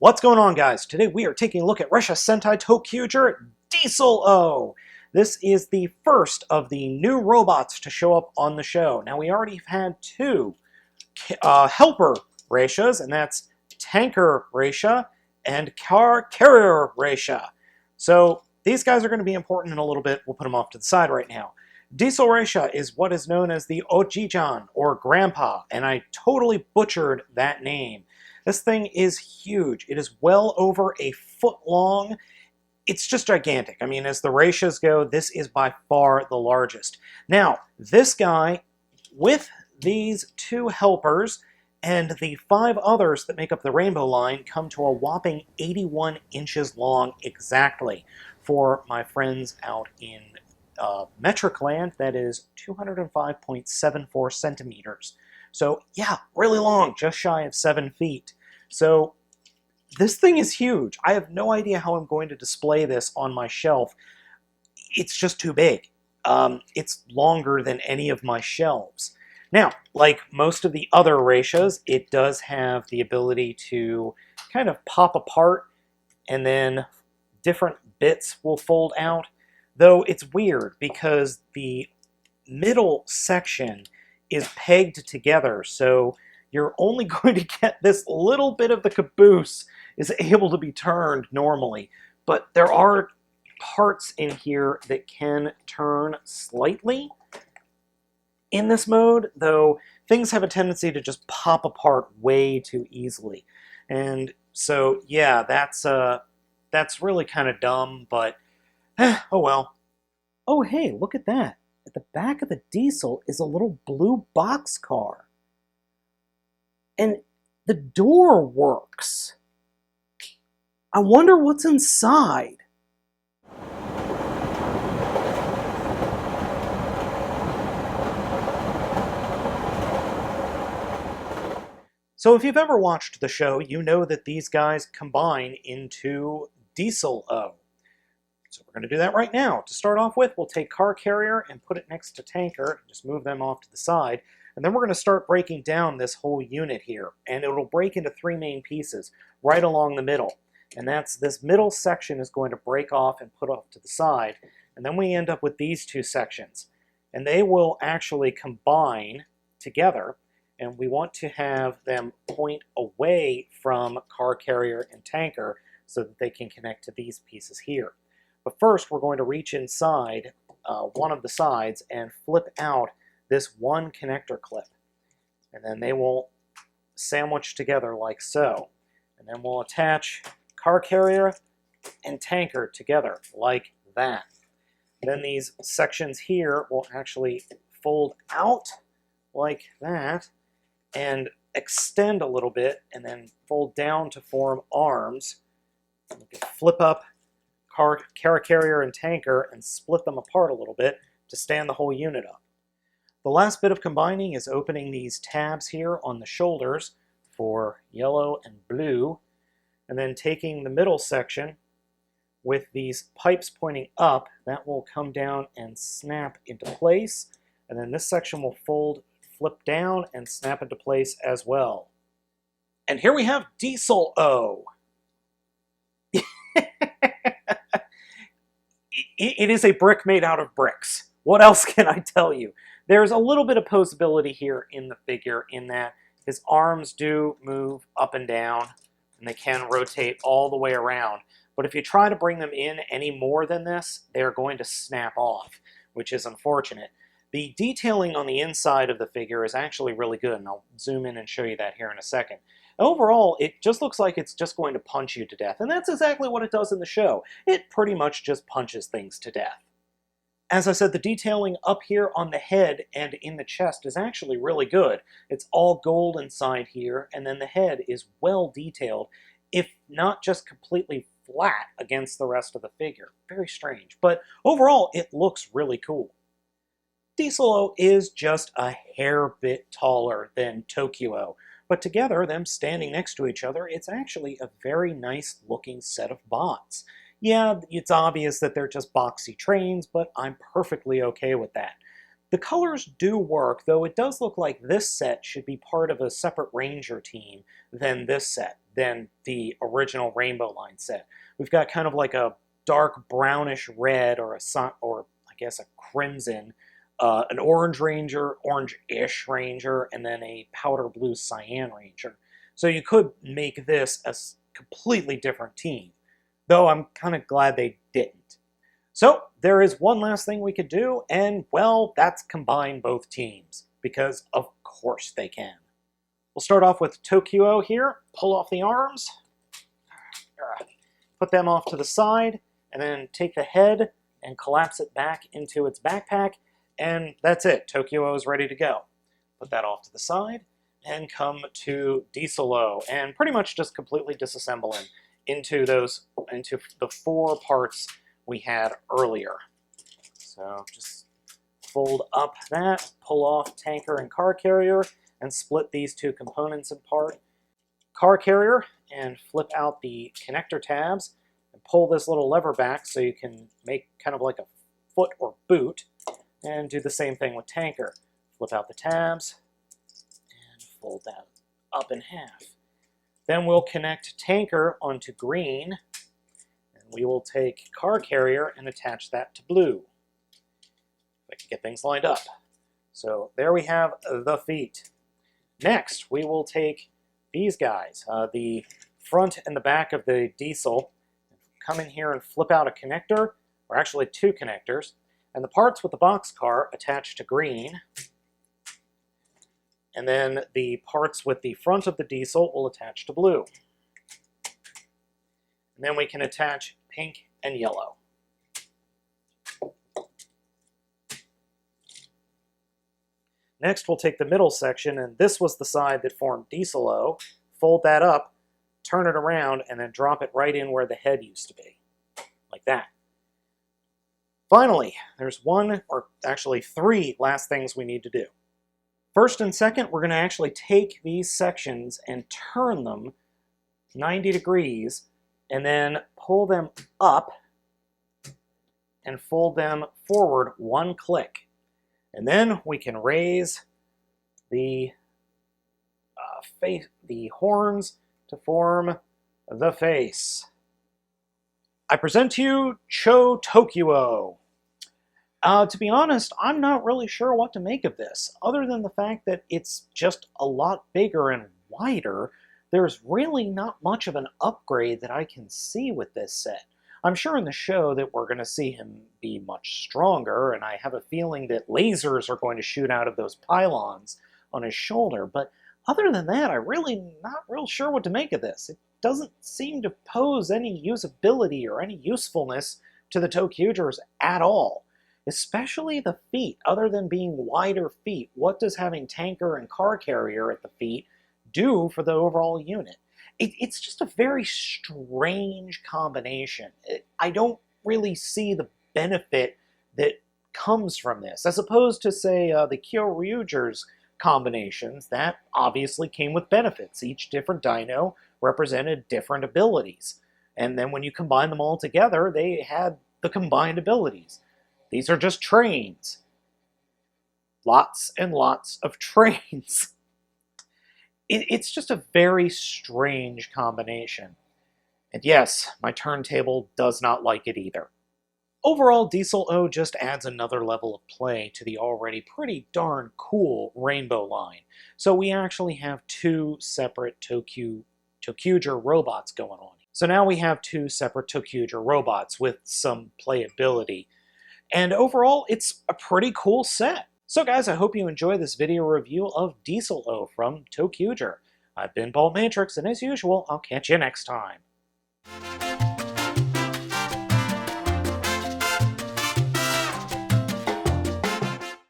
What's going on, guys? Today we are taking a look at Ressha Sentai ToQger C.F.R. This is the first of the new robots to show up on the show. Now, we already had two helper Reshas, and that's Tanker Ressha and Car Carrier Ressha. So these guys are going to be important in a little bit. We'll put them off to the side right now. Diesel Ressha is what is known as the Ojijan, or Grandpa, and I totally butchered that name. This thing is huge. It is well over a foot long. It's just gigantic. I mean, as the Reshas go, this is by far the largest. Now, this guy, with these two helpers and the 5 others that make up the rainbow line, come to a whopping 81 inches long exactly. For my friends out in metric land, that is 205.74 centimeters. So yeah, really long, just shy of 7 feet. So this thing is huge. I have no idea how I'm going to display this on my shelf. It's just too big. It's longer than any of my shelves. Now, like most of the other Reshas, it does have the ability to kind of pop apart, and then different bits will fold out. Though it's weird because the middle section is pegged together, so you're only going to get this little bit of the caboose is able to be turned normally. But there are parts in here that can turn slightly in this mode, though things have a tendency to just pop apart way too easily. And so, yeah, that's really kind of dumb, but oh well. Oh, hey, look at that. At the back of the Diesel is a little blue boxcar. And the door works. I wonder what's inside. So if you've ever watched the show, you know that these guys combine into Diesel-O. So we're going to do that right now. To start off with, we'll take Car Carrier and put it next to Tanker. Just move them off to the side. And then we're going to start breaking down this whole unit here. And it'll break into 3 main pieces right along the middle. And that's this middle section is going to break off and put off to the side. And then we end up with these 2 sections. And they will actually combine together. And we want to have them point away from Car Carrier and Tanker so that they can connect to these pieces here. But first, we're going to reach inside one of the sides and flip out this one connector clip. And then they will sandwich together like so. And then we'll attach Car Carrier and Tanker together like that. Then these sections here will actually fold out like that and extend a little bit and then fold down to form arms. We can flip up Car Carrier and Tanker and split them apart a little bit to stand the whole unit up. The last bit of combining is opening these tabs here on the shoulders for yellow and blue, and then taking the middle section with these pipes pointing up, that will come down and snap into place, and then this section will flip down and snap into place as well. And here we have Diesel-O. It is a brick made out of bricks. What else can I tell you? There's a little bit of posability here in the figure in that his arms do move up and down, and they can rotate all the way around. But if you try to bring them in any more than this, they're going to snap off, which is unfortunate. The detailing on the inside of the figure is actually really good, and I'll zoom in and show you that here in a second. Overall, it just looks like it's just going to punch you to death, and that's exactly what it does in the show. It pretty much just punches things to death. As I said, the detailing up here on the head and in the chest is actually really good. It's all gold inside here, and then the head is well detailed, if not just completely flat against the rest of the figure. Very strange, but overall, it looks really cool. Diesel-O is just a hair bit taller than ToQ-Oh, but together, them standing next to each other, it's actually a very nice looking set of bots. Yeah, it's obvious that they're just boxy trains, but I'm perfectly okay with that. The colors do work, though it does look like this set should be part of a separate Ranger team than this set, than the original Rainbow Line set. We've got kind of like a dark brownish red, or I guess a crimson, an orange Ranger, orange-ish Ranger, and then a powder blue cyan Ranger. So you could make this a completely different team, though I'm kind of glad they didn't. So there is one last thing we could do, and well, that's combine both teams, because of course they can. We'll start off with ToQ-Oh here, pull off the arms, put them off to the side, and then take the head and collapse it back into its backpack, and that's it. ToQ-Oh is ready to go. Put that off to the side, and come to Diesel-Oh, and pretty much just completely disassemble him into the 4 parts we had earlier. So just fold up that, pull off tanker and car carrier, and split these 2 components apart. Car carrier, and flip out the connector tabs, and pull this little lever back so you can make kind of like a foot or boot, and do the same thing with tanker. Flip out the tabs, and fold that up in half. Then we'll connect tanker onto green, we will take car carrier and attach that to blue. If I can get things lined up. So there we have the feet. Next, we will take these guys, the front and the back of the Diesel, come in here and flip out a connector, or actually 2 connectors, and the parts with the boxcar attach to green, and then the parts with the front of the Diesel will attach to blue. And then we can attach pink and yellow. Next, we'll take the middle section, and this was the side that formed Diesel-Oh, fold that up, turn it around, and then drop it right in where the head used to be, like that. Finally, there's 1, or actually 3 last things we need to do. First and second, we're going to actually take these sections and turn them 90 degrees, and then pull them up and fold them forward 1 click. And then we can raise the horns to form the face. I present to you ToQ-Oh. To be honest, I'm not really sure what to make of this, other than the fact that it's just a lot bigger and wider. There's really not much of an upgrade that I can see with this set. I'm sure in the show that we're going to see him be much stronger, and I have a feeling that lasers are going to shoot out of those pylons on his shoulder, but other than that, I'm really not real sure what to make of this. It doesn't seem to pose any usability or any usefulness to the ToQgers at all. Especially the feet. Other than being wider feet, what does having tanker and car carrier at the feet do for the overall unit? It's just a very strange combination. I don't really see the benefit that comes from this, as opposed to, say, the Kyoryuger's combinations that obviously came with benefits. Each different dino represented different abilities, and then when you combine them all together, they had the combined abilities. These are just trains. Lots and lots of trains. It's just a very strange combination. And yes, my turntable does not like it either. Overall, Diesel-Oh just adds another level of play to the already pretty darn cool Rainbow line. So we actually have 2 separate ToQger robots going on. So now we have 2 separate ToQger robots with some playability. And overall, it's a pretty cool set. So guys, I hope you enjoy this video review of Diesel-Oh from ToQger. I've been Baltmatrix, and as usual, I'll catch you next time.